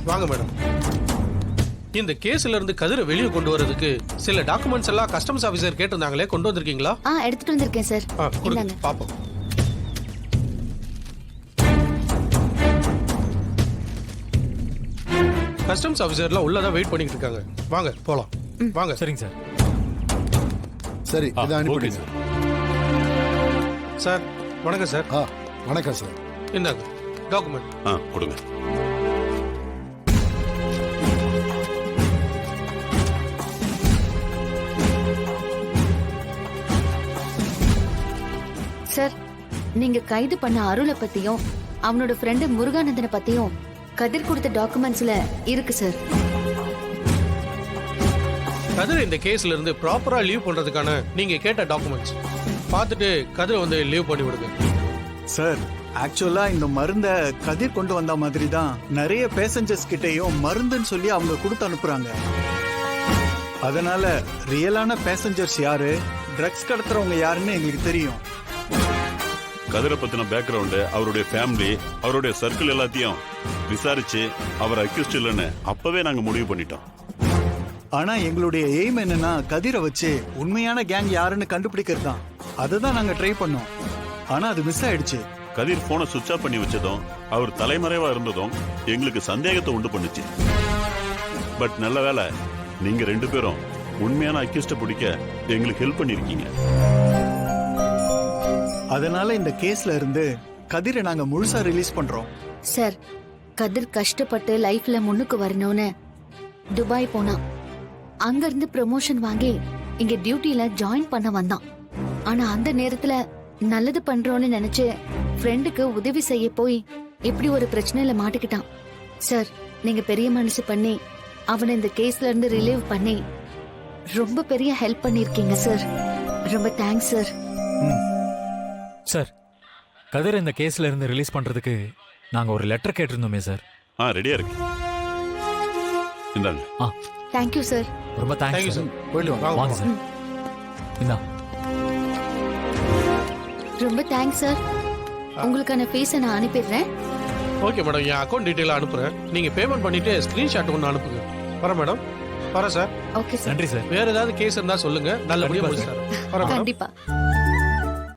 வாங்க மேடம். இந்த கேஸ்ல இருந்து கதிரை வெளியே கொண்டு வரதுக்கு சில டாக்குமெண்ட்ஸ் எல்லாம் கஸ்டம்ஸ் ஆபீசர் கேட்டிருந்தாங்களே, கொண்டு வந்திருக்கீங்களா? எடுத்துட்டு வந்திருக்கேன் சார். கொடுங்க பாப்போம். கஸ்டம்ஸ் ஆபீசர்லாம் உள்ளதான் வெயிட் பண்ணிட்டு இருக்காங்க. வாங்க போலாம். வாங்க. சரிங்க சார். சரி, இதை அனுப்பிடுங்க சார். வணக்கம் சார். வணக்கம் சார். இந்தாங்க டாக்குமெண்ட். கொடுங்க. சார், நீங்க கைது பண்ண அருளை பத்தியும் அவனோட ஃப்ரெண்டு முருகானந்தனை பத்தியும் கதிர் கொடுத்த டாக்குமெண்ட்ஸ்ல இருக்கு சார். கதிர் இந்த கேஸ்ல இருந்து ப்ராப்பரா லீவ் பண்றதுக்கான நீங்க கேட்ட டாக்குமெண்ட்ஸ் பார்த்துட்டு கதிரை வந்து லீவ் பண்ணி விடுங்க. சார், ஆக்சுவலா இந்த மருந்த கதிர் கொண்டு வந்த மாதிரி தான் நிறைய பேசஞ்சர்ஸ் கிட்டேயும் மருந்துன்னு சொல்லி அவங்க கொடுத்து அனுப்புறாங்க. அதனால ரியலான பேசஞ்சர்ஸ் யாரு, ட்ரக்ஸ் கடத்துறவங்க யாருன்னு எங்களுக்கு தெரியும். கதிரை பத்தின பேக்ரவுண்ட், அவருடைய ஃபேமிலி, அவருடைய சர்க்கிள் எல்லாத்தையும் விசாரிச்சு அவர் அக்யூஸ்ட் இல்லைன்னு அப்பவே நாங்க முடிவு பண்ணிட்டோம். ஆனா எங்களுடைய எய்ம் என்னன்னா கதிரை வச்சு உண்மையான கேங் யாருன்னு கண்டுபிடிக்கிறது தான். அதை தான் நாங்க ட்ரை பண்ணோம். ஆனா அது மிஸ் ஆயிடுச்சு. கதிர் போனை சுவிட்ச் ஆஃப் பண்ணி வச்சதும் அவர் தலைமறைவா இருந்ததும் எங்களுக்கு சந்தேகத்தை உண்டு பண்ணுச்சு. பட் நல்ல வேளை நீங்க 2 பேரும் உண்மையான அக்யூஸ்ட பிடிக்க எங்களுக்கு ஹெல்ப் பண்ணிருக்கீங்க. அதனால இந்த கேஸ்ல இருந்து கதிரை நாங்க முழுசா ரிலீஸ் பண்றோம். சார், கதிர் கஷ்டப்பட்டு லைஃப்ல முன்னுக்கு வரணும்னு துபாய் போனான். அங்க இருந்து ப்ரமோஷன் வாங்கி இங்க டியூட்டில ஜாயின் பண்ண வந்தான். ஆனா அந்த நேரத்துல நல்லது பண்றோம்னு நினைச்சு ஃப்ரெண்டுக்கு உதவி செய்ய போய் இப்படி ஒரு பிரச்சனையில மாட்டிக்கிட்டான். சார், நீங்க பெரிய மனசு பண்ணி அவனை இந்த கேஸ்ல இருந்து ரிலீவ் பண்ணி ரொம்ப பெரிய ஹெல்ப் பண்ணிருக்கீங்க சார். ரொம்ப தேங்க்ஸ் சார். சார், கதிர் இந்த கேஸ்ல இருந்து ரிலீஸ் பண்றதுக்கு நாங்க ஒரு லெட்டர் கேட்டிருந்தோமே சார். ரெடியா இருக்கு. இந்தாங்க. Thank you sir. ரொம்ப தேங்க்ஸ் சார். போயிட்டு வாங்க சார். இந்தா. ரொம்ப தேங்க்ஸ் சார். உங்களுக்கான ஃபீஸை நான் அனுப்பிடுறேன். ஓகே மேடம், என் அக்கௌண்ட் டீடைல் அனுப்புறேன். நீங்க பேமெண்ட் பண்ணிட்டு ஸ்கிரீன்ஷாட் ஒன்று அனுப்புங்க. வரேன் மேடம். வரேன் சார். Okay sir. நன்றி சார். வேற ஏதாவது கேஸ் இருந்தா சொல்லுங்க, நல்லபடியா முடிச்சு தரேன். வரேன் மேடம். கண்டிப்பா.